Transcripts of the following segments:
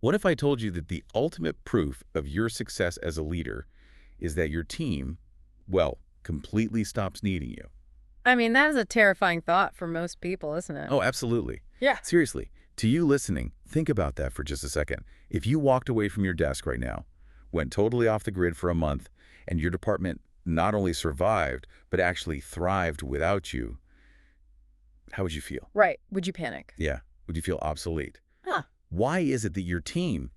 What if I told you that the ultimate proof of your success as a leader is that your team, well, completely stops needing you? I mean, that is a terrifying thought for most people, isn't it? Oh, absolutely. Yeah. Seriously, to you listening, think about that for just a second. If you walked away from your desk right now, went totally off the grid for a month, and your department not only survived, but actually thrived without you, how would you feel? Right. Would you panic? Yeah. Would you feel obsolete? Huh. Why is it that your team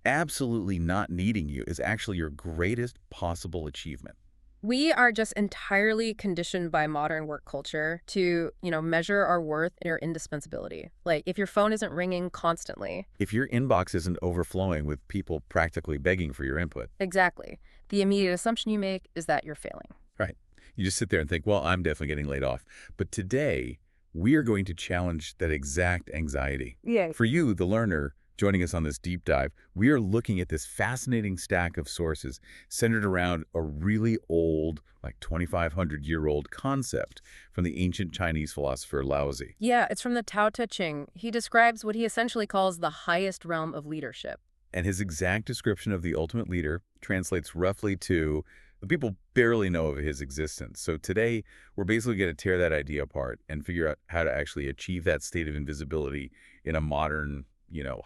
absolutely not needing you is actually your greatest possible achievement? We are just entirely conditioned by modern work culture to, measure our worth and our indispensability. Like, if your phone isn't ringing constantly. If your inbox isn't overflowing with people practically begging for your input, Exactly. The immediate assumption you make is that you're failing. right? You just sit there and think, well, I'm definitely getting laid off. But today, we are going to challenge that exact anxiety. Yeah. For you, the learner, joining us on this deep dive, we are looking at this fascinating stack of sources centered around a really old, like 2,500-year-old concept from the ancient Chinese philosopher Laozi. Yeah, it's from the Tao Te Ching. He describes what he essentially calls the highest realm of leadership. And his exact description of the ultimate leader translates roughly to the people barely know of his existence. So today, we're basically going to tear that idea apart and figure out how to actually achieve that state of invisibility in a modern,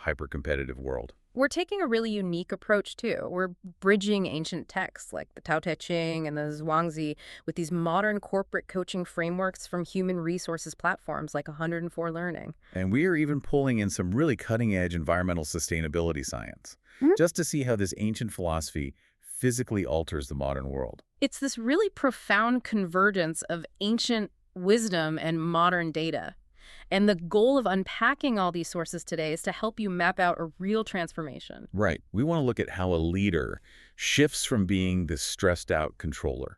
hyper-competitive world. We're taking a really unique approach, too. We're bridging ancient texts like the Tao Te Ching and the Zhuangzi with these modern corporate coaching frameworks from human resources platforms like 104 Learning. And we are even pulling in some really cutting-edge environmental sustainability science, just to see how this ancient philosophy physically alters the modern world. It's this really profound convergence of ancient wisdom and modern data. And the goal of unpacking all these sources today is to help you map out a real transformation. Right. We want to look at how a leader shifts from being this stressed-out controller,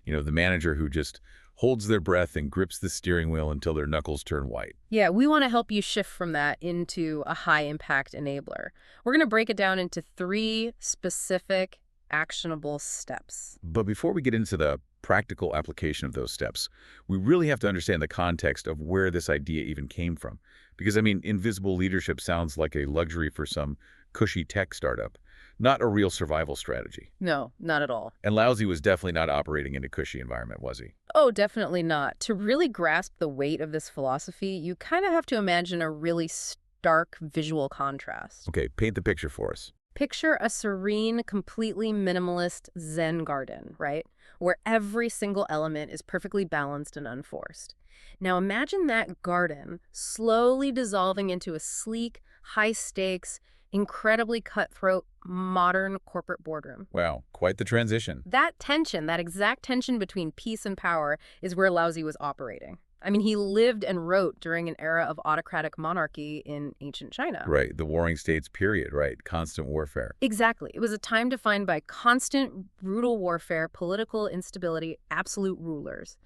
the manager who just holds their breath and grips the steering wheel until their knuckles turn white. Yeah, we want to help you shift from that into a high-impact enabler. We're going to break it down into 3 specific actionable steps. But before we get into the practical application of those steps, we really have to understand the context of where this idea even came from. Because, invisible leadership sounds like a luxury for some cushy tech startup, not a real survival strategy. No, not at all. And Laozi was definitely not operating in a cushy environment, was he? Oh, definitely not. To really grasp the weight of this philosophy, you kind of have to imagine a really stark visual contrast. Okay, paint the picture for us. Picture a serene, completely minimalist Zen garden, right? Where every single element is perfectly balanced and unforced. Now imagine that garden slowly dissolving into a sleek, high-stakes, incredibly cutthroat, modern corporate boardroom. Wow, quite the transition. That tension, that exact tension between peace and power, is where Laozi was operating. He lived and wrote during an era of autocratic monarchy in ancient China. Right, the Warring States period, right, constant warfare. Exactly. It was a time defined by constant, brutal warfare, political instability, absolute rulers.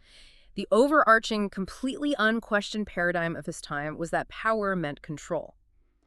The overarching, completely unquestioned paradigm of his time was that power meant control.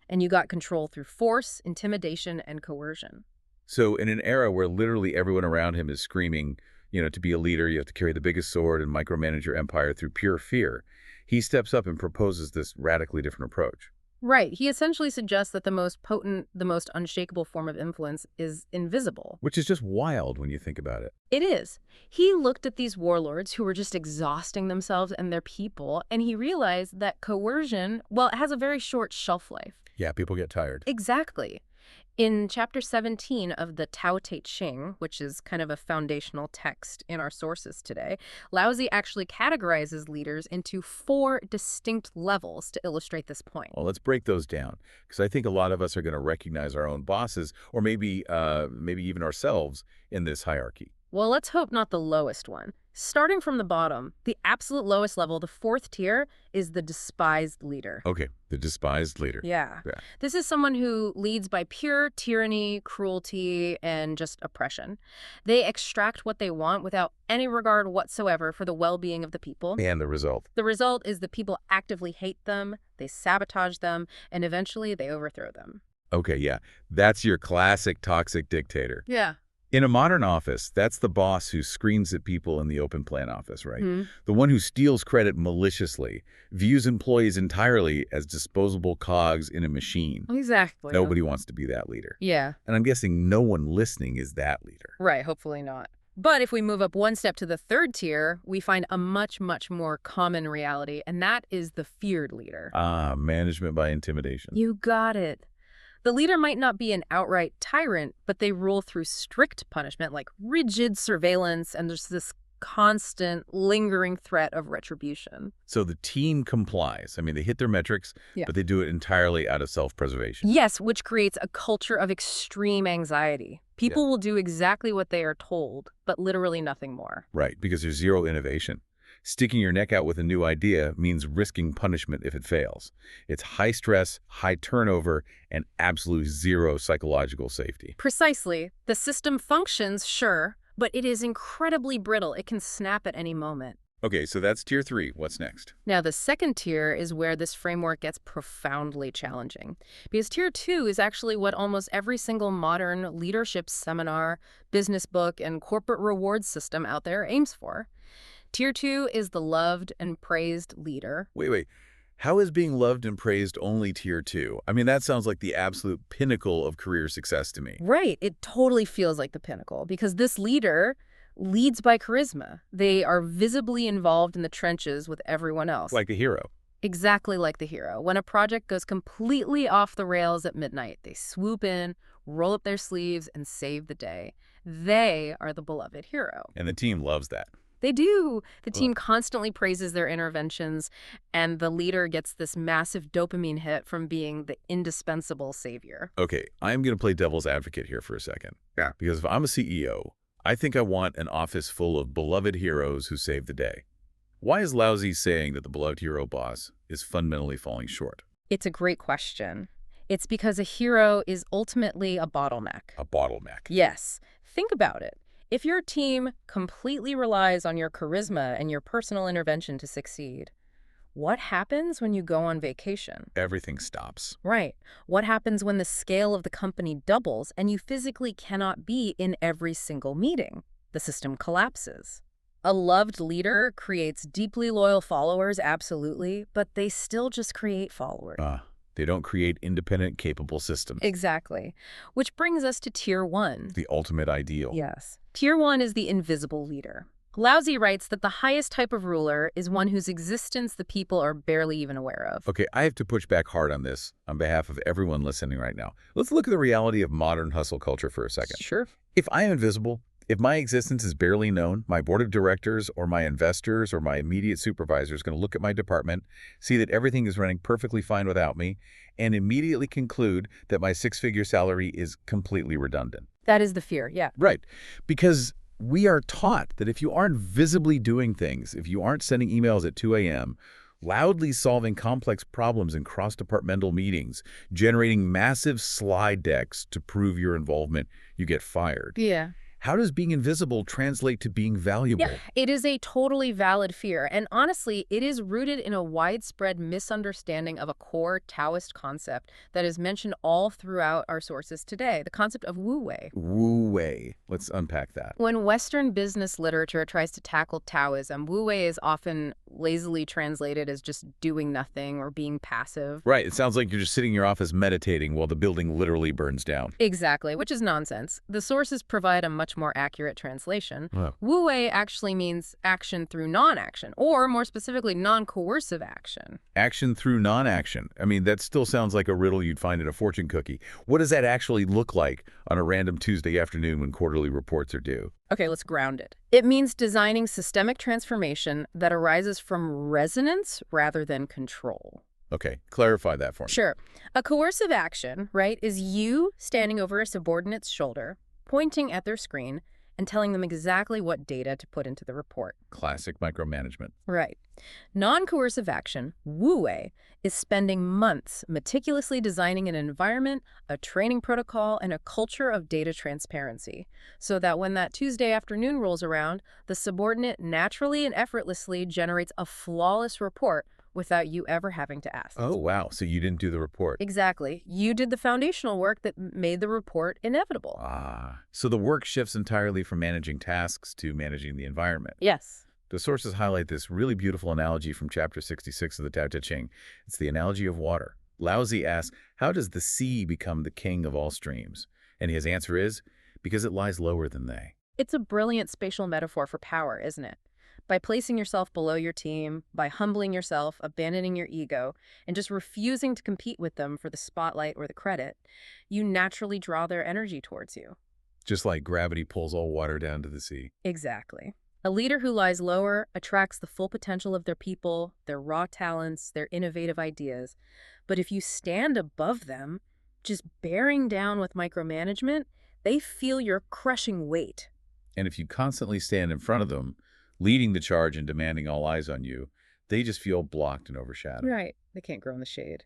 And you got control through force, intimidation, and coercion. So in an era where literally everyone around him is screaming, to be a leader, you have to carry the biggest sword and micromanage your empire through pure fear, he steps up and proposes this radically different approach. Right. He essentially suggests that the most potent, the most unshakable form of influence is invisible. Which is just wild when you think about it. It is. He looked at these warlords who were just exhausting themselves and their people, and he realized that coercion, well, it has a very short shelf life. Yeah, people get tired. Exactly. In Chapter 17 of the Tao Te Ching, which is kind of a foundational text in our sources today, Laozi actually categorizes leaders into 4 distinct levels to illustrate this point. Well, let's break those down, because I think a lot of us are going to recognize our own bosses, or maybe even ourselves, in this hierarchy. Well, let's hope not the lowest one. Starting from the bottom, the absolute lowest level, the 4th tier, is the despised leader. Okay, the despised leader. Yeah. This is someone who leads by pure tyranny, cruelty, and just oppression. They extract what they want without any regard whatsoever for the well-being of the people. And the result? The result is the people actively hate them, they sabotage them, and eventually they overthrow them. Okay, yeah. That's your classic toxic dictator. Yeah. In a modern office, that's the boss who screams at people in the open plan office, right? Hmm. The one who steals credit maliciously, views employees entirely as disposable cogs in a machine. Exactly. Nobody wants to be that leader. Yeah, And I'm guessing no one listening is that leader. right. Hopefully not. But if we move up one step to the third tier, we find a much, much more common reality, and that is the feared leader. Ah, management by intimidation. You got it. The leader might not be an outright tyrant, but they rule through strict punishment, like rigid surveillance, and there's this constant, lingering threat of retribution. So the team complies. I mean, they hit their metrics, Yeah. but they do it entirely out of self-preservation. Yes, which creates a culture of extreme anxiety. People will do exactly what they are told, but literally nothing more. Right, because there's zero innovation. Sticking your neck out with a new idea means risking punishment if it fails. It's high stress, high turnover, and absolute zero psychological safety. Precisely. The system functions, sure, but it is incredibly brittle. It can snap at any moment. Okay, so that's tier 3. What's next? Now, the second tier is where this framework gets profoundly challenging. Because tier 2 is actually what almost every single modern leadership seminar, business book, and corporate rewards system out there aims for. Tier 2 is the loved and praised leader. Wait. How is being loved and praised only tier 2? I mean, that sounds like the absolute pinnacle of career success to me. Right. It totally feels like the pinnacle because this leader leads by charisma. They are visibly involved in the trenches with everyone else. Like a hero. Exactly like the hero. When a project goes completely off the rails at midnight, they swoop in, roll up their sleeves, and save the day. They are the beloved hero. And the team loves that. They do. The team constantly praises their interventions, and the leader gets this massive dopamine hit from being the indispensable savior. Okay, I'm going to play devil's advocate here for a second. Yeah. Because if I'm a CEO, I think I want an office full of beloved heroes who save the day. Why is Lousy saying that the beloved hero boss is fundamentally falling short? It's a great question. It's because a hero is ultimately a bottleneck. A bottleneck. Yes. Think about it. If your team completely relies on your charisma and your personal intervention to succeed, what happens when you go on vacation? Everything stops. Right. What happens when the scale of the company doubles and you physically cannot be in every single meeting? The system collapses. A loved leader creates deeply loyal followers, absolutely, but they still just create followers. They don't create independent, capable systems. Exactly. Which brings us to tier 1. The ultimate ideal. Yes. Tier 1 is the invisible leader. Lousy writes that the highest type of ruler is one whose existence the people are barely even aware of. Okay, I have to push back hard on this on behalf of everyone listening right now. Let's look at the reality of modern hustle culture for a second. Sure. If I am invisible, if my existence is barely known, my board of directors or my investors or my immediate supervisor is going to look at my department, see that everything is running perfectly fine without me, and immediately conclude that my six-figure salary is completely redundant. That is the fear, yeah. Right, because we are taught that if you aren't visibly doing things, if you aren't sending emails at 2 a.m., loudly solving complex problems in cross-departmental meetings, generating massive slide decks to prove your involvement, you get fired. Yeah. How does being invisible translate to being valuable? Yeah, it is a totally valid fear. And honestly, it is rooted in a widespread misunderstanding of a core Taoist concept that is mentioned all throughout our sources today, the concept of Wu-Wei. Wu-Wei. Let's unpack that. When Western business literature tries to tackle Taoism, Wu-Wei is often lazily translated as just doing nothing or being passive. Right. It sounds like you're just sitting in your office meditating while the building literally burns down. Exactly, which is nonsense. The sources provide a much more accurate translation. Wow. Wu-Wei actually means action through non-action, or more specifically, non-coercive action. Action through non-action. I mean, that still sounds like a riddle you'd find in a fortune cookie. What does that actually look like on a random Tuesday afternoon when quarterly reports are due? Okay, let's ground it. It means designing systemic transformation that arises from resonance rather than control. Okay, clarify that for me. Sure. A coercive action, right, is you standing over a subordinate's shoulder, pointing at their screen, and telling them exactly what data to put into the report. Classic micromanagement. Right. Non-coercive action, Wu-Wei, is spending months meticulously designing an environment, a training protocol, and a culture of data transparency, so that when that Tuesday afternoon rolls around, the subordinate naturally and effortlessly generates a flawless report without you ever having to ask. Oh, wow. So you didn't do the report. Exactly. You did the foundational work that made the report inevitable. Ah, so the work shifts entirely from managing tasks to managing the environment. Yes. The sources highlight this really beautiful analogy from chapter 66 of the Tao Te Ching. It's the analogy of water. Laozi asks, how does the sea become the king of all streams? And his answer is, because it lies lower than they. It's a brilliant spatial metaphor for power, isn't it? By placing yourself below your team, by humbling yourself, abandoning your ego, and just refusing to compete with them for the spotlight or the credit, you naturally draw their energy towards you. Just like gravity pulls all water down to the sea. Exactly. A leader who lies lower attracts the full potential of their people, their raw talents, their innovative ideas. But if you stand above them, just bearing down with micromanagement, they feel your crushing weight. And if you constantly stand in front of them, leading the charge and demanding all eyes on you, they just feel blocked and overshadowed. Right. They can't grow in the shade.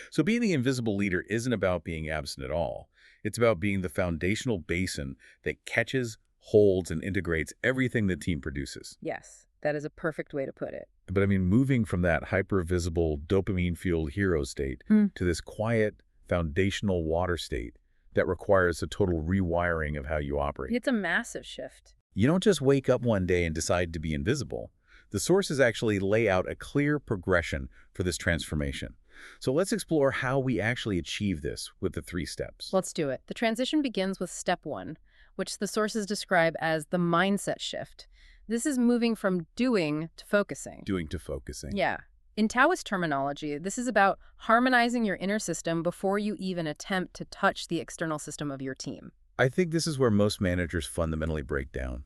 So being the invisible leader isn't about being absent at all. It's about being the foundational basin that catches, holds, and integrates everything the team produces. Yes, that is a perfect way to put it. But I mean, moving from that hyper-visible, dopamine-fueled hero state to this quiet, foundational water state that requires a total rewiring of how you operate. It's a massive shift. You don't just wake up one day and decide to be invisible. The sources actually lay out a clear progression for this transformation. So let's explore how we actually achieve this with the 3 steps. Let's do it. The transition begins with step 1, which the sources describe as the mindset shift. This is moving from doing to focusing. Doing to focusing. Yeah. In Taoist terminology, this is about harmonizing your inner system before you even attempt to touch the external system of your team. I think this is where most managers fundamentally break down,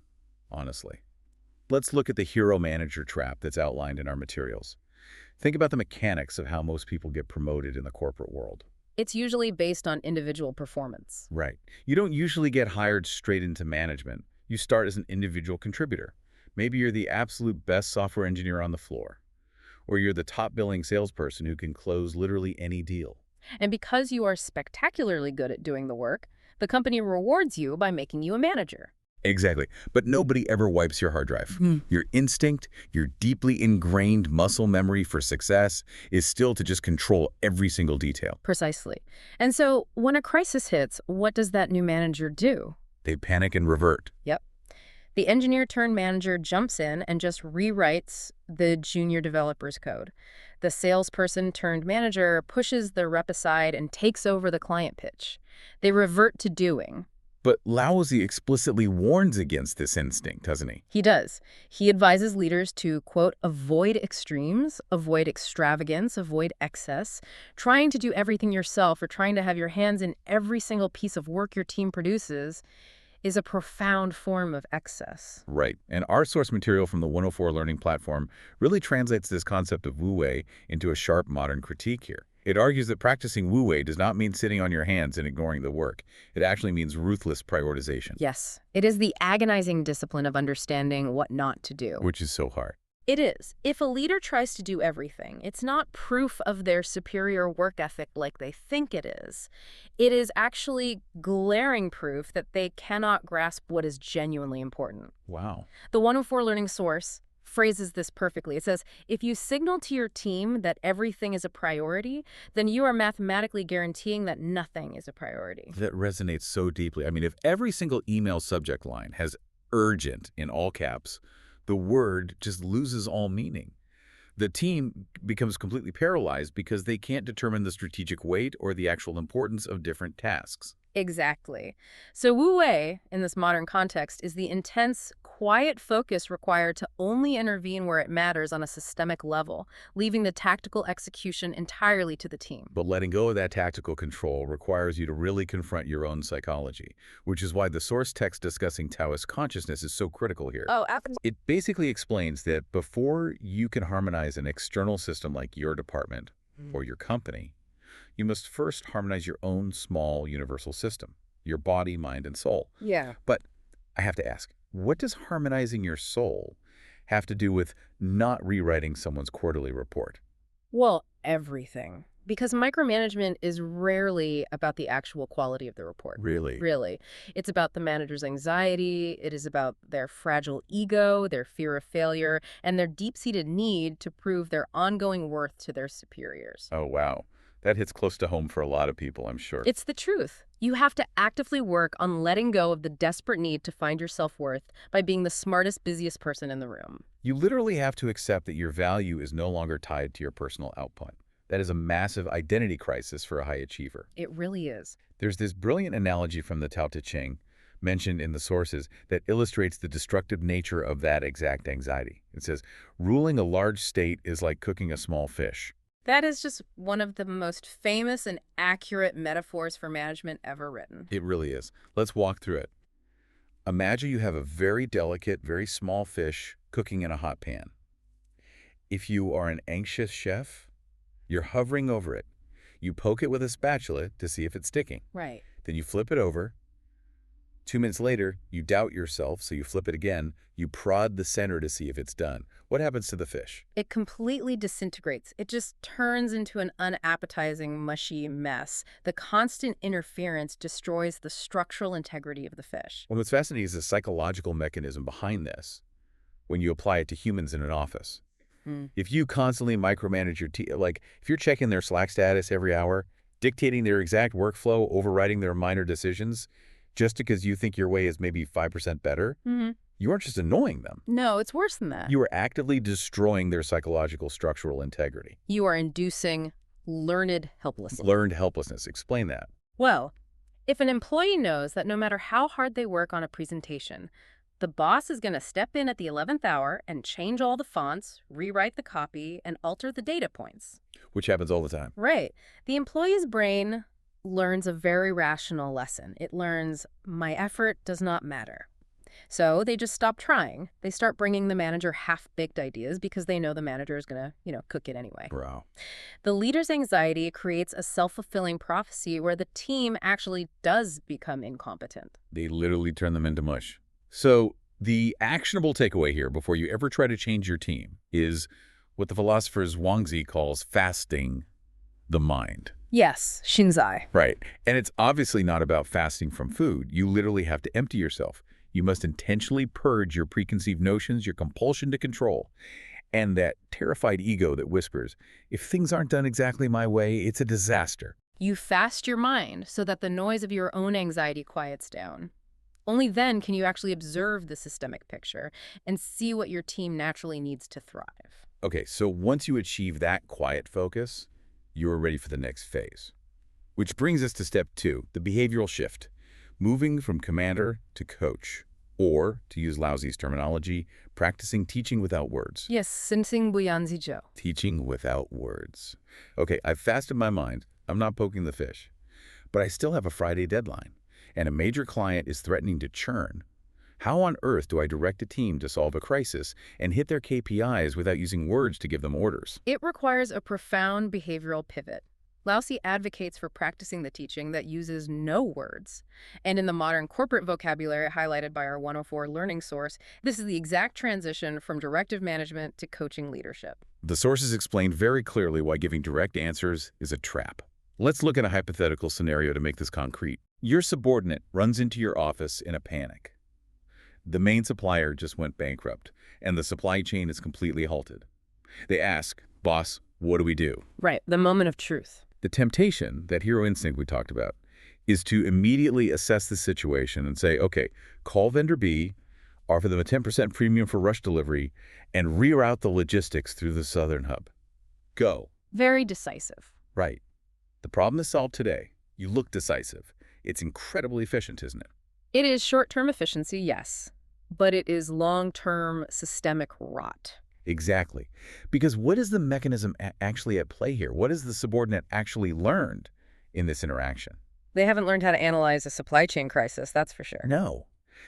honestly. Let's look at the hero manager trap that's outlined in our materials. Think about the mechanics of how most people get promoted in the corporate world. It's usually based on individual performance. Right. You don't usually get hired straight into management. You start as an individual contributor. Maybe you're the absolute best software engineer on the floor. Or you're the top billing salesperson who can close literally any deal. And because you are spectacularly good at doing the work, the company rewards you by making you a manager. Exactly. But nobody ever wipes your hard drive. Your instinct, your deeply ingrained muscle memory for success is still to just control every single detail. Precisely. And so when a crisis hits, what does that new manager do? They panic and revert. Yep. The engineer turned manager jumps in and just rewrites the junior developer's code. The salesperson turned manager pushes the rep aside and takes over the client pitch. They revert to doing. But Laozi explicitly warns against this instinct, doesn't he? He does. He advises leaders to, quote, avoid extremes, avoid extravagance, avoid excess. Trying to do everything yourself or trying to have your hands in every single piece of work your team produces is a profound form of excess. Right. And our source material from the 104 Learning Platform really translates this concept of Wu-Wei into a sharp modern critique here. It argues that practicing Wu-Wei does not mean sitting on your hands and ignoring the work. It actually means ruthless prioritization. Yes, it is the agonizing discipline of understanding what not to do. Which is so hard. It is. If a leader tries to do everything, it's not proof of their superior work ethic like they think it is. It is actually glaring proof that they cannot grasp what is genuinely important. Wow. The 104 Learning source phrases this perfectly. It says, if you signal to your team that everything is a priority, then you are mathematically guaranteeing that nothing is a priority. That resonates so deeply. I mean, if every single email subject line has urgent in all caps, the word just loses all meaning. The team becomes completely paralyzed because they can't determine the strategic weight or the actual importance of different tasks. Exactly. So Wu-Wei, in this modern context, is the intense, quiet focus required to only intervene where it matters on a systemic level, leaving the tactical execution entirely to the team. But letting go of that tactical control requires you to really confront your own psychology, which is why the source text discussing Taoist consciousness is so critical here. Oh, absolutely. It basically explains that before you can harmonize an external system like your department or your company, you must first harmonize your own small universal system, your body, mind, and soul. Yeah. But I have to ask, what does harmonizing your soul have to do with not rewriting someone's quarterly report? Well, everything. Because micromanagement is rarely about the actual quality of the report. Really? Really. It's about the manager's anxiety, it is about their fragile ego, their fear of failure, and their deep-seated need to prove their ongoing worth to their superiors. Oh, wow. That hits close to home for a lot of people, I'm sure. It's the truth. You have to actively work on letting go of the desperate need to find your self-worth by being the smartest, busiest person in the room. You literally have to accept that your value is no longer tied to your personal output. That is a massive identity crisis for a high achiever. It really is. There's this brilliant analogy from the Tao Te Ching, mentioned in the sources, that illustrates the destructive nature of that exact anxiety. It says, ruling a large state is like cooking a small fish. That is just one of the most famous and accurate metaphors for management ever written. It really is. Let's walk through it. Imagine you have a very delicate, very small fish cooking in a hot pan. If you are an anxious chef, you're hovering over it. You poke it with a spatula to see if it's sticking. Right. Then you flip it over. 2 minutes later, you doubt yourself, so you flip it again. You prod the center to see if it's done. What happens to the fish? It completely disintegrates. It just turns into an unappetizing, mushy mess. The constant interference destroys the structural integrity of the fish. Well, what's fascinating is the psychological mechanism behind this when you apply it to humans in an office. If you constantly micromanage your team, like if you're checking their Slack status every hour, dictating their exact workflow, overriding their minor decisions, just because you think your way is maybe 5% better, you aren't just annoying them. No, it's worse than that. You are actively destroying their psychological structural integrity. You are inducing learned helplessness. Learned helplessness. Explain that. Well, if an employee knows that no matter how hard they work on a presentation, the boss is going to step in at the 11th hour and change all the fonts, rewrite the copy, and alter the data points. Which happens all the time. Right. The employee's brain learns a very rational lesson. It learns, my effort does not matter. So they just stop trying. They start bringing the manager half-baked ideas because they know the manager is going to, cook it anyway. Bro. The leader's anxiety creates a self-fulfilling prophecy where the team actually does become incompetent. They literally turn them into mush. So the actionable takeaway here before you ever try to change your team is what the philosophers Wangzi calls fasting the mind. Yes, Shinzai. Right. And it's obviously not about fasting from food. You literally have to empty yourself. You must intentionally purge your preconceived notions, your compulsion to control, and that terrified ego that whispers, if things aren't done exactly my way, it's a disaster. You fast your mind so that the noise of your own anxiety quiets down. Only then can you actually observe the systemic picture and see what your team naturally needs to thrive. Okay, so once you achieve that quiet focus, you are ready for the next phase. Which brings us to step 2, the behavioral shift. Moving from commander to coach, or, to use Laozi's terminology, practicing teaching without words. Yes, Sinsing Buyanzi Zhou. Teaching without words. Okay, I've fasted my mind. I'm not poking the fish. But I still have a Friday deadline, and a major client is threatening to churn. How on earth do I direct a team to solve a crisis and hit their KPIs without using words to give them orders? It requires a profound behavioral pivot. Laozi advocates for practicing the teaching that uses no words. And in the modern corporate vocabulary highlighted by our 104 learning source, this is the exact transition from directive management to coaching leadership. The sources explain very clearly why giving direct answers is a trap. Let's look at a hypothetical scenario to make this concrete. Your subordinate runs into your office in a panic. The main supplier just went bankrupt, and the supply chain is completely halted. They ask, boss, what do we do? Right, the moment of truth. The temptation, that hero instinct we talked about, is to immediately assess the situation and say, okay, call vendor B, offer them a 10% premium for rush delivery, and reroute the logistics through the southern hub. Go. Very decisive. Right. The problem is solved today. You look decisive. It's incredibly efficient, isn't it? It is short-term efficiency, yes, but it is long-term systemic rot. Exactly. Because what is the mechanism actually at play here? What has the subordinate actually learned in this interaction? They haven't learned how to analyze a supply chain crisis, that's for sure. No.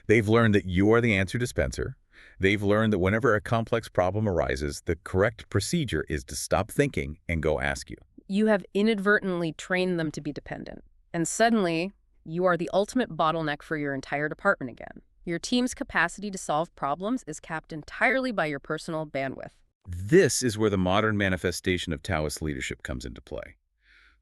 They've learned that you are the answer dispenser. They've learned that whenever a complex problem arises, the correct procedure is to stop thinking and go ask you. You have inadvertently trained them to be dependent. And suddenly, you are the ultimate bottleneck for your entire department again. Your team's capacity to solve problems is capped entirely by your personal bandwidth. This is where the modern manifestation of Taoist leadership comes into play.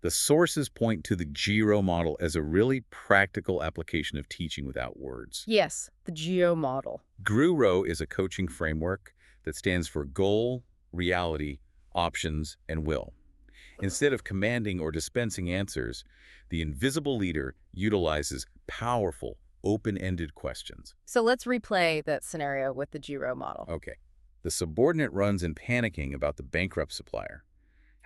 The sources point to the GRO model as a really practical application of teaching without words. Yes, the GEO model. GRURO is a coaching framework that stands for goal, reality, options, and will. Instead of commanding or dispensing answers, the invisible leader utilizes powerful, open-ended questions. So let's replay that scenario with the GEO model. Okay. The subordinate runs in panicking about the bankrupt supplier.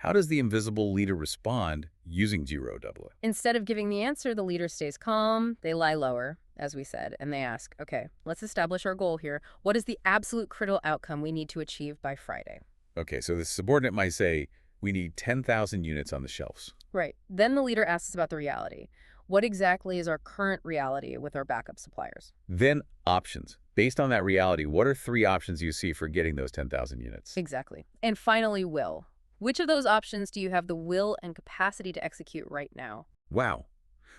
How does the invisible leader respond using GRO? Instead of giving the answer, the leader stays calm, they lie lower, as we said, and they ask, okay, let's establish our goal here. What is the absolute critical outcome we need to achieve by Friday? Okay, so the subordinate might say, we need 10,000 units on the shelves. Right. Then the leader asks about the reality. What exactly is our current reality with our backup suppliers? Then options. Based on that reality, what are 3 options you see for getting those 10,000 units? Exactly. And finally, will. Which of those options do you have the will and capacity to execute right now? Wow.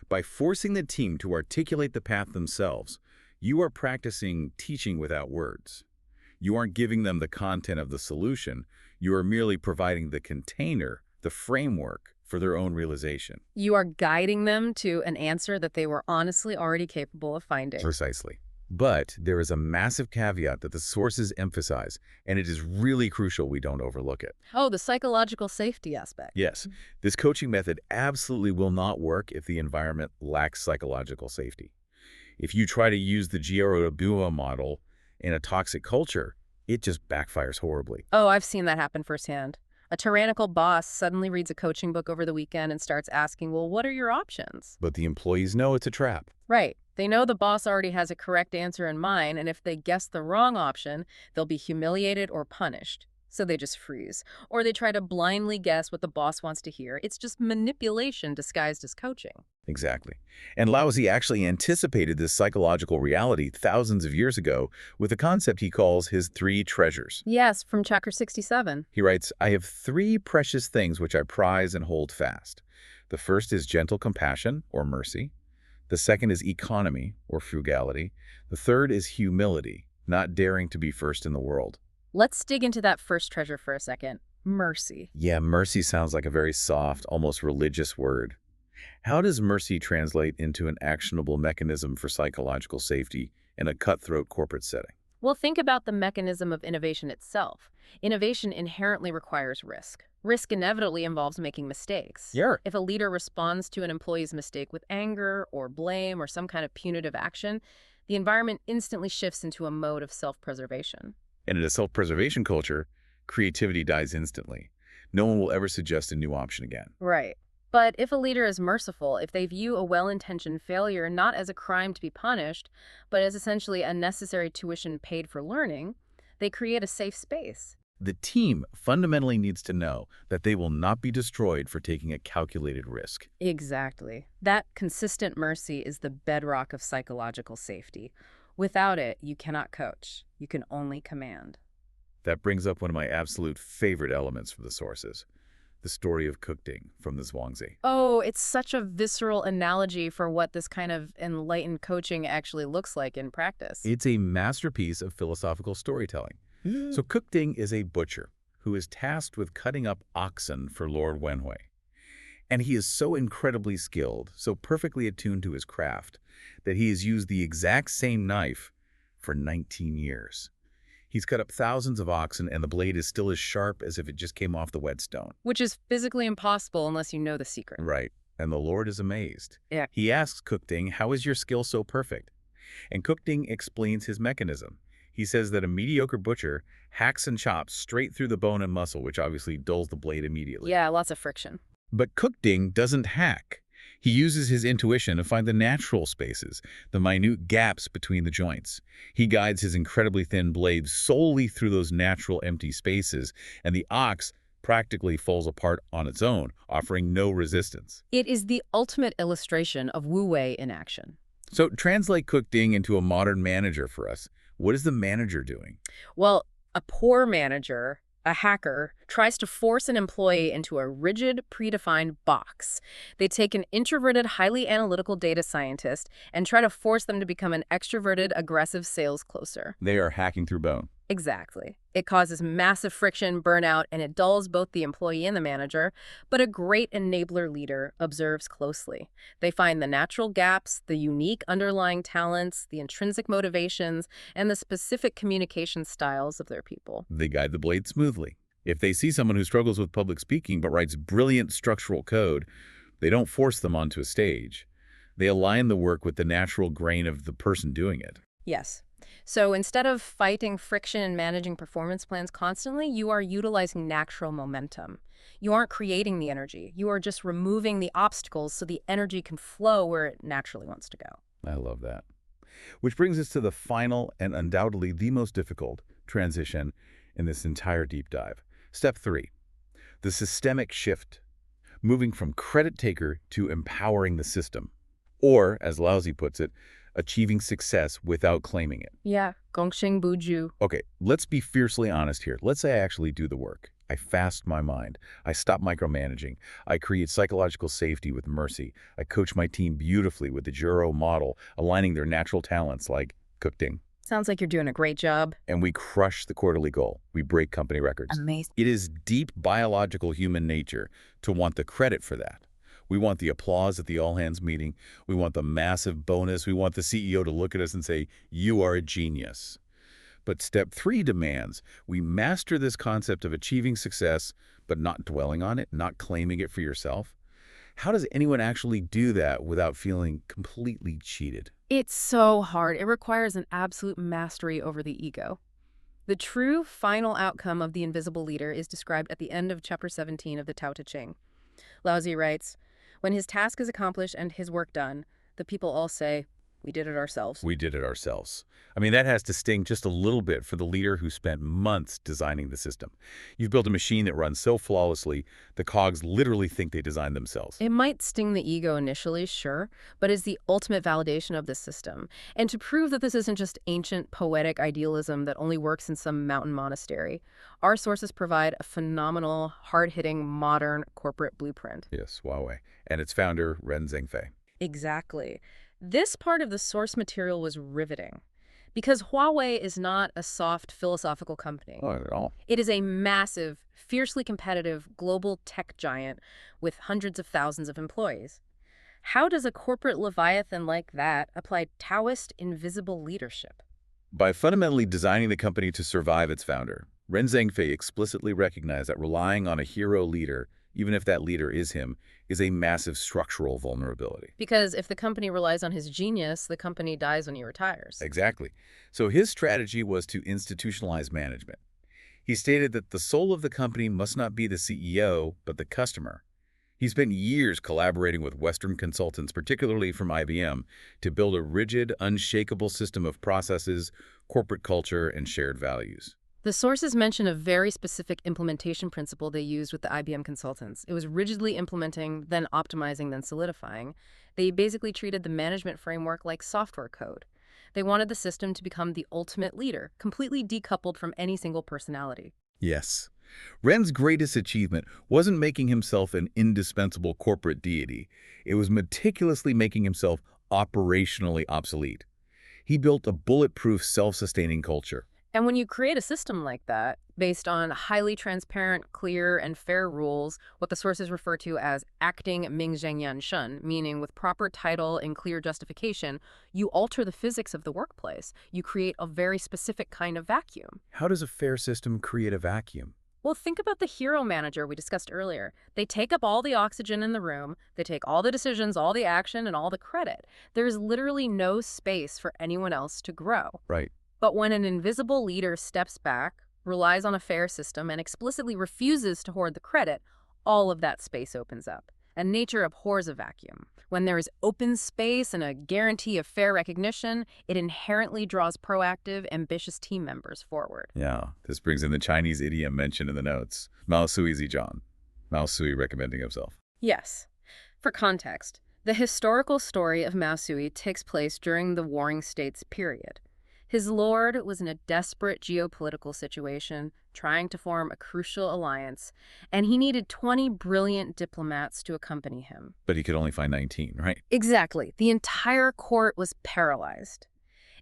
By forcing the team to articulate the path themselves, you are practicing teaching without words. You aren't giving them the content of the solution. You are merely providing the container, the framework for their own realization. You are guiding them to an answer that they were honestly already capable of finding. Precisely. But there is a massive caveat that the sources emphasize, and it is really crucial we don't overlook it. Oh, the psychological safety aspect. Yes, this coaching method absolutely will not work if the environment lacks psychological safety. If you try to use the GRO model in a toxic culture, it just backfires horribly. Oh, I've seen that happen firsthand. A tyrannical boss suddenly reads a coaching book over the weekend and starts asking, well, what are your options? But the employees know it's a trap. Right. They know the boss already has a correct answer in mind, and if they guess the wrong option, they'll be humiliated or punished. So they just freeze. Or they try to blindly guess what the boss wants to hear. It's just manipulation disguised as coaching. Exactly. And Laozi actually anticipated this psychological reality thousands of years ago with a concept he calls his 3 treasures. Yes, from chapter 67. He writes, I have 3 precious things which I prize and hold fast. The first is gentle compassion, or mercy. The second is economy, or frugality. The third is humility, not daring to be first in the world. Let's dig into that first treasure for a second. Mercy. Yeah, mercy sounds like a very soft, almost religious word. How does mercy translate into an actionable mechanism for psychological safety in a cutthroat corporate setting? Well, think about the mechanism of innovation itself. Innovation inherently requires risk. Risk inevitably involves making mistakes. Yeah. If a leader responds to an employee's mistake with anger or blame or some kind of punitive action, the environment instantly shifts into a mode of self-preservation. And in a self-preservation culture, creativity dies instantly. No one will ever suggest a new option again. Right. But if a leader is merciful, if they view a well-intentioned failure not as a crime to be punished, but as essentially a necessary tuition paid for learning, they create a safe space. The team fundamentally needs to know that they will not be destroyed for taking a calculated risk. Exactly. That consistent mercy is the bedrock of psychological safety. Without it, you cannot coach. You can only command. That brings up one of my absolute favorite elements from the sources, the story of Cookding from the Zhuangzi. Oh, it's such a visceral analogy for what this kind of enlightened coaching actually looks like in practice. It's a masterpiece of philosophical storytelling. So Cookding is a butcher who is tasked with cutting up oxen for Lord Wu-Wei. And he is so incredibly skilled, so perfectly attuned to his craft, that he has used the exact same knife for 19 years. He's cut up thousands of oxen, and the blade is still as sharp as if it just came off the whetstone. Which is physically impossible unless you know the secret. Right. And the Lord is amazed. Yeah. He asks Cookding, how is your skill so perfect? And Cookding explains his mechanism. He says that a mediocre butcher hacks and chops straight through the bone and muscle, which obviously dulls the blade immediately. Yeah, lots of friction. But Cookding doesn't hack. He uses his intuition to find the natural spaces, the minute gaps between the joints. He guides his incredibly thin blade solely through those natural empty spaces, and the ox practically falls apart on its own, offering no resistance. It is the ultimate illustration of Wu-Wei in action. So translate Cookding into a modern manager for us. What is the manager doing? Well, a poor manager, a hacker, tries to force an employee into a rigid, predefined box. They take an introverted, highly analytical data scientist and try to force them to become an extroverted, aggressive sales closer. They are hacking through bone. Exactly. It causes massive friction, burnout, and it dulls both the employee and the manager, but a great enabler leader observes closely. They find the natural gaps, the unique underlying talents, the intrinsic motivations, and the specific communication styles of their people. They guide the blade smoothly. If they see someone who struggles with public speaking but writes brilliant structural code, they don't force them onto a stage. They align the work with the natural grain of the person doing it. Yes. So instead of fighting friction and managing performance plans constantly, you are utilizing natural momentum. You aren't creating the energy. You are just removing the obstacles so the energy can flow where it naturally wants to go. I love that. Which brings us to the final and undoubtedly the most difficult transition in this entire deep dive. Step 3, the systemic shift, moving from credit taker to empowering the system. Or, as Laozi puts it, achieving success without claiming it. Yeah, gongxing buju. Okay, let's be fiercely honest here. Let's say I actually do the work. I fast my mind. I stop micromanaging. I create psychological safety with mercy. I coach my team beautifully with the Juro model, aligning their natural talents like cooking. Sounds like you're doing a great job. And we crush the quarterly goal. We break company records. Amazing. It is deep biological human nature to want the credit for that. We want the applause at the all-hands meeting. We want the massive bonus. We want the CEO to look at us and say, "You are a genius." But step 3 demands we master this concept of achieving success, but not dwelling on it, not claiming it for yourself. How does anyone actually do that without feeling completely cheated? It's so hard. It requires an absolute mastery over the ego. The true final outcome of the invisible leader is described at the end of chapter 17 of the Tao Te Ching. Laozi writes, "When his task is accomplished and his work done, the people all say, 'We did it ourselves.'" We did it ourselves. I mean, that has to sting just a little bit for the leader who spent months designing the system. You've built a machine that runs so flawlessly, the cogs literally think they designed themselves. It might sting the ego initially, sure, but is the ultimate validation of the system. And to prove that this isn't just ancient poetic idealism that only works in some mountain monastery, our sources provide a phenomenal, hard-hitting, modern corporate blueprint. Yes, Wu-Wei. And its founder, Ren Zhengfei. Exactly. This part of the source material was riveting because Huawei is not a soft philosophical company. Not at all. It is a massive, fiercely competitive global tech giant with hundreds of thousands of employees. How does a corporate leviathan like that apply Taoist invisible leadership? By fundamentally designing the company to survive its founder, Ren Zhengfei explicitly recognized that relying on a hero leader, even if that leader is him, is a massive structural vulnerability. Because if the company relies on his genius, the company dies when he retires. Exactly. So his strategy was to institutionalize management. He stated that the soul of the company must not be the CEO, but the customer. He spent years collaborating with Western consultants, particularly from IBM, to build a rigid, unshakable system of processes, corporate culture, and shared values. The sources mention a very specific implementation principle they used with the IBM consultants. It was rigidly implementing, then optimizing, then solidifying. They basically treated the management framework like software code. They wanted the system to become the ultimate leader, completely decoupled from any single personality. Yes. Ren's greatest achievement wasn't making himself an indispensable corporate deity. It was meticulously making himself operationally obsolete. He built a bulletproof, self-sustaining culture. And when you create a system like that, based on highly transparent, clear, and fair rules, what the sources refer to as acting Ming Zheng Yan Shen, meaning with proper title and clear justification, you alter the physics of the workplace. You create a very specific kind of vacuum. How does a fair system create a vacuum? Well, think about the hero manager we discussed earlier. They take up all the oxygen in the room, they take all the decisions, all the action, and all the credit. There's literally no space for anyone else to grow. Right. But when an invisible leader steps back, relies on a fair system, and explicitly refuses to hoard the credit, all of that space opens up. And nature abhors a vacuum. When there is open space and a guarantee of fair recognition, it inherently draws proactive, ambitious team members forward. Yeah, this brings in the Chinese idiom mentioned in the notes. Mao Sui Zizhan. Mao Sui recommending himself. Yes. For context, the historical story of Mao Sui takes place during the Warring States period. His lord was in a desperate geopolitical situation, trying to form a crucial alliance, and he needed 20 brilliant diplomats to accompany him. But he could only find 19, right? Exactly. The entire court was paralyzed.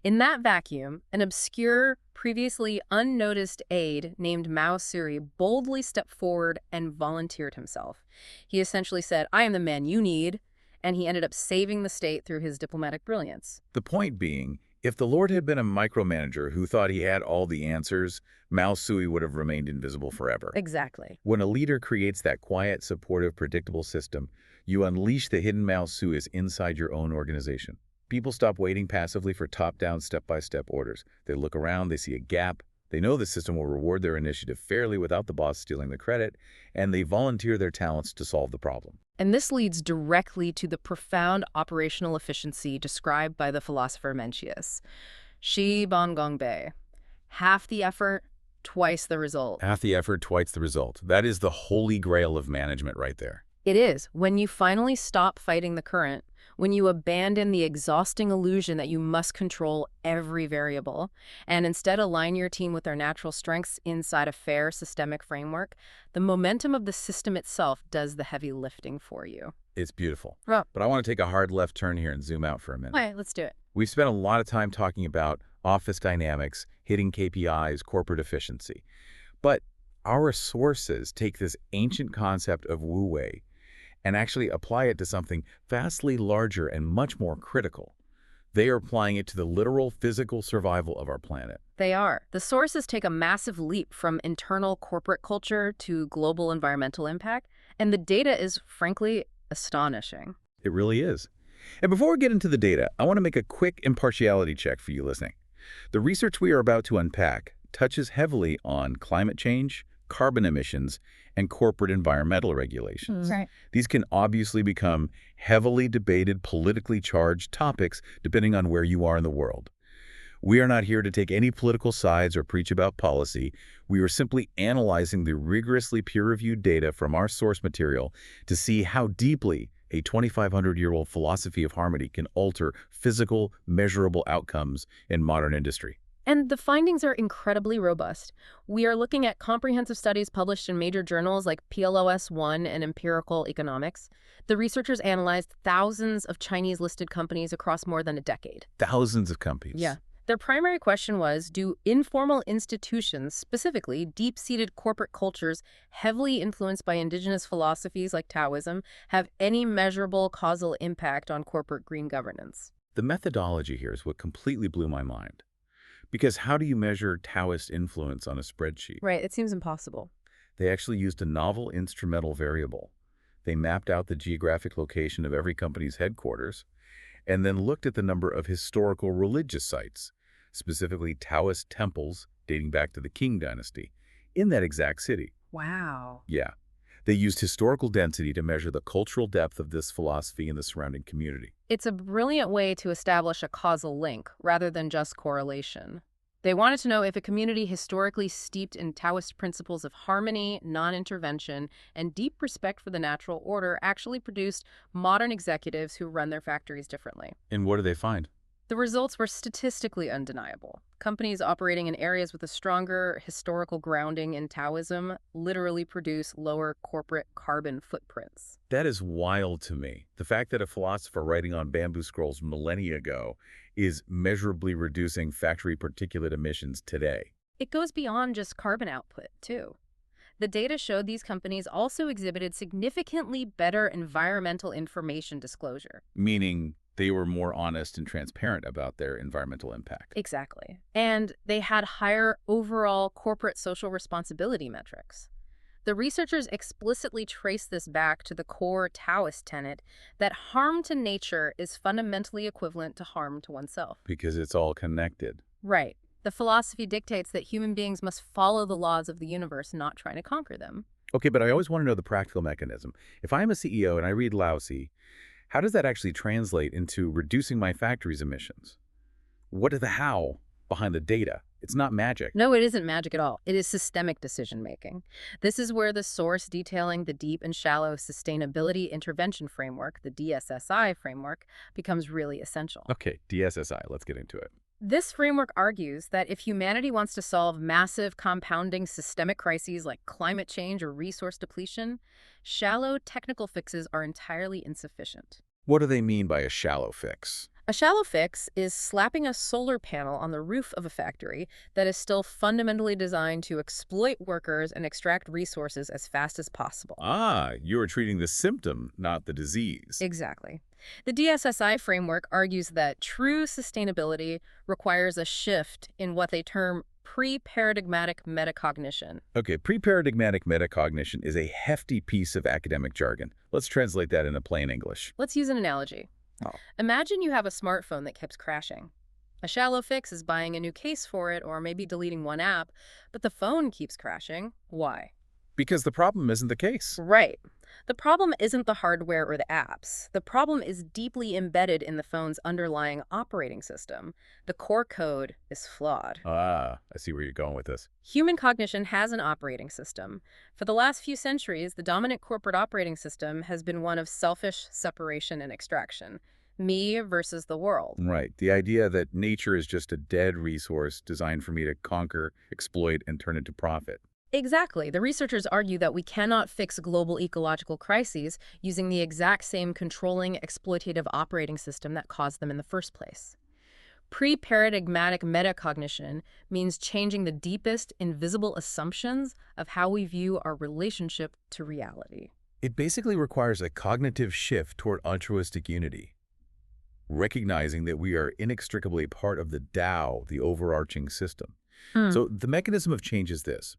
In that vacuum, an obscure, previously unnoticed aide named Mao Suri boldly stepped forward and volunteered himself. He essentially said, "I am the man you need," and he ended up saving the state through his diplomatic brilliance. The point being, if the Lord had been a micromanager who thought he had all the answers, Mao Sui would have remained invisible forever. Exactly. When a leader creates that quiet, supportive, predictable system, you unleash the hidden Mao Suis inside your own organization. People stop waiting passively for top-down, step-by-step orders. They look around, they see a gap, they know the system will reward their initiative fairly without the boss stealing the credit, and they volunteer their talents to solve the problem. And this leads directly to the profound operational efficiency described by the philosopher Mencius. Shi Ban Gong Bei. Half the effort, twice the result. Half the effort, twice the result. That is the holy grail of management right there. It is. When you finally stop fighting the current, when you abandon the exhausting illusion that you must control every variable, and instead align your team with their natural strengths inside a fair systemic framework, the momentum of the system itself does the heavy lifting for you. It's beautiful. Well, But I want to take a hard left turn here and zoom out for a minute. okay, let's do it. We've spent a lot of time talking about office dynamics, hitting KPIs, corporate efficiency. But our sources take this ancient concept of Wu-Wei and actually apply it to something vastly larger and much more critical. They are applying it to the literal physical survival of our planet. They are. The sources take a massive leap from internal corporate culture to global environmental impact, and the data is, frankly, astonishing. It really is. And before we get into the data, I want to make a quick impartiality check for you listening. The research we are about to unpack touches heavily on climate change, carbon emissions, and corporate environmental regulations. Right. These can obviously become heavily debated, politically charged topics depending on where you are in the world. We are not here to take any political sides or preach about policy. We are simply analyzing the rigorously peer-reviewed data from our source material to see how deeply a 2,500-year-old philosophy of harmony can alter physical, measurable outcomes in modern industry. And the findings are incredibly robust. We are looking at comprehensive studies published in major journals like PLOS One and Empirical Economics. The researchers analyzed thousands of Chinese-listed companies across more than a decade. Thousands of companies. Yeah. Their primary question was, do informal institutions, specifically deep-seated corporate cultures heavily influenced by indigenous philosophies like Taoism, have any measurable causal impact on corporate green governance? The methodology here is what completely blew my mind. Because how do you measure Taoist influence on a spreadsheet? Right, it seems impossible. They actually used a novel instrumental variable. They mapped out the geographic location of every company's headquarters and then looked at the number of historical religious sites, specifically Taoist temples dating back to the Qing dynasty, in that exact city. Wow. Yeah. They used historical density to measure the cultural depth of this philosophy in the surrounding community. It's a brilliant way to establish a causal link rather than just correlation. They wanted to know if a community historically steeped in Taoist principles of harmony, non-intervention, and deep respect for the natural order actually produced modern executives who run their factories differently. And what did they find? The results were statistically undeniable. Companies operating in areas with a stronger historical grounding in Taoism literally produce lower corporate carbon footprints. That is wild to me. The fact that a philosopher writing on bamboo scrolls millennia ago is measurably reducing factory particulate emissions today. It goes beyond just carbon output, too. The data showed these companies also exhibited significantly better environmental information disclosure. Meaning they were more honest and transparent about their environmental impact. Exactly. And they had higher overall corporate social responsibility metrics. The researchers explicitly traced this back to the core Taoist tenet that harm to nature is fundamentally equivalent to harm to oneself. Because it's all connected. Right. The philosophy dictates that human beings must follow the laws of the universe, not try to conquer them. Okay, but I always want to know the practical mechanism. If I'm a CEO and I read Laozi, how does that actually translate into reducing my factory's emissions? What are the how behind the data? It's not magic. No, it isn't magic at all. It is systemic decision-making. This is where the source detailing the deep and shallow sustainability intervention framework, the DSSI framework, becomes really essential. Okay, DSSI, let's get into it. This framework argues that if humanity wants to solve massive compounding systemic crises like climate change or resource depletion, shallow technical fixes are entirely insufficient. What do they mean by a shallow fix? A shallow fix is slapping a solar panel on the roof of a factory that is still fundamentally designed to exploit workers and extract resources as fast as possible. Ah, you are treating the symptom, not the disease. Exactly. The DSSI framework argues that true sustainability requires a shift in what they term pre-paradigmatic metacognition. Okay, pre-paradigmatic metacognition is a hefty piece of academic jargon. Let's translate that into plain English. Let's use an analogy. Oh. Imagine you have a smartphone that keeps crashing. A shallow fix is buying a new case for it or maybe deleting one app, but the phone keeps crashing. Why? Because the problem isn't the case. Right. The problem isn't the hardware or the apps. The problem is deeply embedded in the phone's underlying operating system. The core code is flawed. Ah, I see where you're going with this. Human cognition has an operating system. For the last few centuries, the dominant corporate operating system has been one of selfish separation and extraction. Me versus the world. Right. The idea that nature is just a dead resource designed for me to conquer, exploit, and turn into profit. Exactly. The researchers argue that we cannot fix global ecological crises using the exact same controlling, exploitative operating system that caused them in the first place. Pre-paradigmatic metacognition means changing the deepest, invisible assumptions of how we view our relationship to reality. It basically requires a cognitive shift toward altruistic unity, recognizing that we are inextricably part of the Tao, the overarching system. So the mechanism of change is this.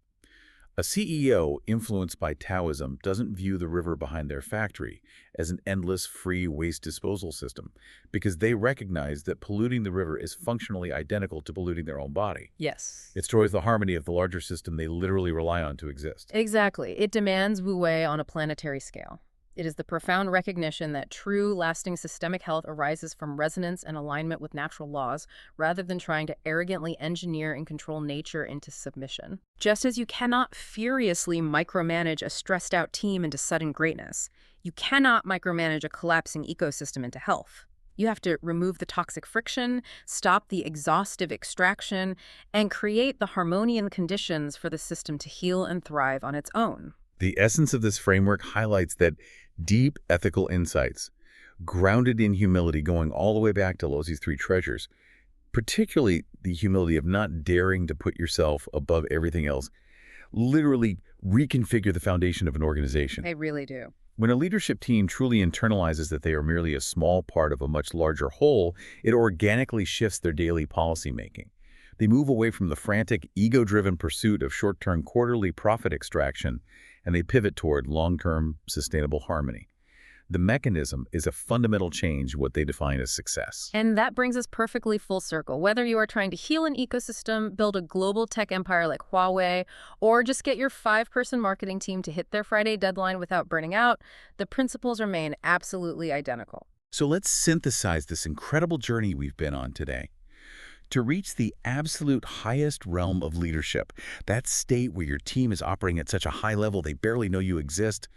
A CEO influenced by Taoism doesn't view the river behind their factory as an endless free waste disposal system because they recognize that polluting the river is functionally identical to polluting their own body. Yes. It destroys the harmony of the larger system they literally rely on to exist. Exactly. It demands Wu-Wei on a planetary scale. It is the profound recognition that true, lasting systemic health arises from resonance and alignment with natural laws, rather than trying to arrogantly engineer and control nature into submission. Just as you cannot furiously micromanage a stressed-out team into sudden greatness, you cannot micromanage a collapsing ecosystem into health. You have to remove the toxic friction, stop the exhaustive extraction, and create the harmonious conditions for the system to heal and thrive on its own. The essence of this framework highlights that deep ethical insights, grounded in humility going all the way back to Losey's three treasures, particularly the humility of not daring to put yourself above everything else, literally reconfigure the foundation of an organization. They really do. When a leadership team truly internalizes that they are merely a small part of a much larger whole, it organically shifts their daily policymaking. They move away from the frantic, ego-driven pursuit of short-term quarterly profit extraction, and they pivot toward long-term sustainable harmony. The mechanism is a fundamental change in what they define as success. And that brings us perfectly full circle. Whether you are trying to heal an ecosystem, build a global tech empire like Huawei, or just get your 5-person marketing team to hit their Friday deadline without burning out, the principles remain absolutely identical. So let's synthesize this incredible journey we've been on today. To reach the absolute highest realm of leadership, that state where your team is operating at such a high level they barely know you exist,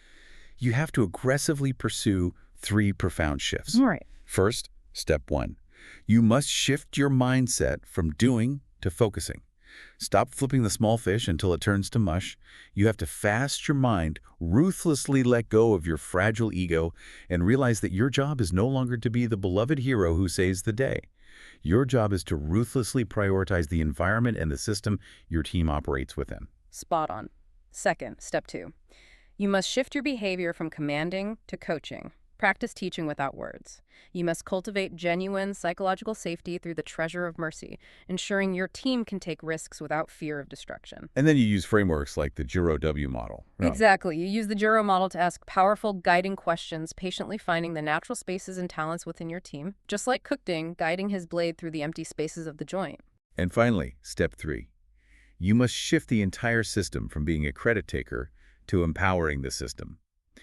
you have to aggressively pursue 3 profound shifts. Right. First, step 1. You must shift your mindset from doing to focusing. Stop flipping the small fish until it turns to mush. You have to fast your mind, ruthlessly let go of your fragile ego, and realize that your job is no longer to be the beloved hero who saves the day. Your job is to ruthlessly prioritize the environment and the system your team operates within. Spot on. Second, step 2. You must shift your behavior from commanding to coaching. Practice teaching without words. You must cultivate genuine psychological safety through the treasure of mercy, ensuring your team can take risks without fear of destruction. And then you use frameworks like the Jiro W model. Exactly. You use the Jiro model to ask powerful, guiding questions, patiently finding the natural spaces and talents within your team, just like Cookding guiding his blade through the empty spaces of the joint. And finally, step 3. You must shift the entire system from being a credit taker to empowering the system.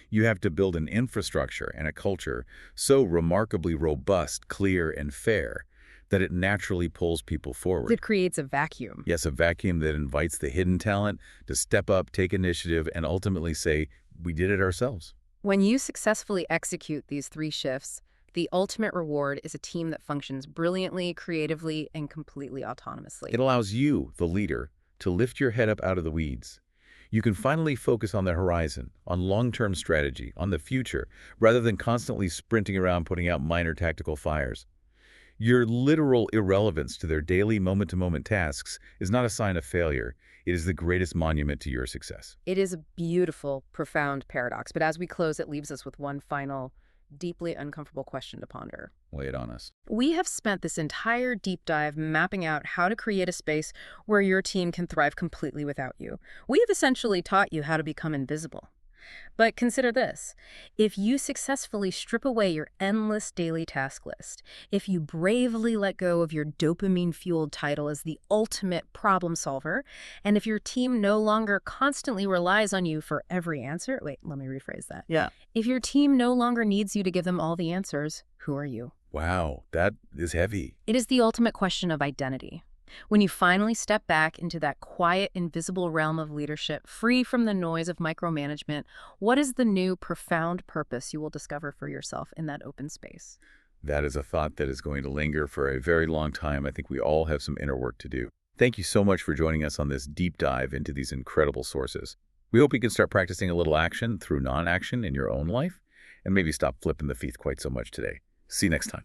You have to build an infrastructure and a culture so remarkably robust, clear, and fair that it naturally pulls people forward. It creates a vacuum. Yes, a vacuum that invites the hidden talent to step up, take initiative, and ultimately say, we did it ourselves. When you successfully execute these 3 shifts, the ultimate reward is a team that functions brilliantly, creatively, and completely autonomously. It allows you, the leader, to lift your head up out of the weeds. You can finally focus on the horizon, on long-term strategy, on the future, rather than constantly sprinting around putting out minor tactical fires. Your literal irrelevance to their daily moment-to-moment tasks is not a sign of failure. It is the greatest monument to your success. It is a beautiful, profound paradox, but as we close, it leaves us with one final, deeply uncomfortable question to ponder. Lay it on us. We have spent this entire deep dive mapping out how to create a space where your team can thrive completely without you. We have essentially taught you how to become invisible. But consider this. If you successfully strip away your endless daily task list, if you bravely let go of your dopamine-fueled title as the ultimate problem solver, and if your team no longer constantly relies on you for every answer— wait, let me rephrase that. Yeah. If your team no longer needs you to give them all the answers, who are you? Wow, that is heavy. It is the ultimate question of identity. When you finally step back into that quiet, invisible realm of leadership, free from the noise of micromanagement, what is the new, profound purpose you will discover for yourself in that open space? That is a thought that is going to linger for a very long time. I think we all have some inner work to do. Thank you so much for joining us on this deep dive into these incredible sources. We hope you can start practicing a little action through non-action in your own life, and maybe stop flipping the feet quite so much today. See you next time.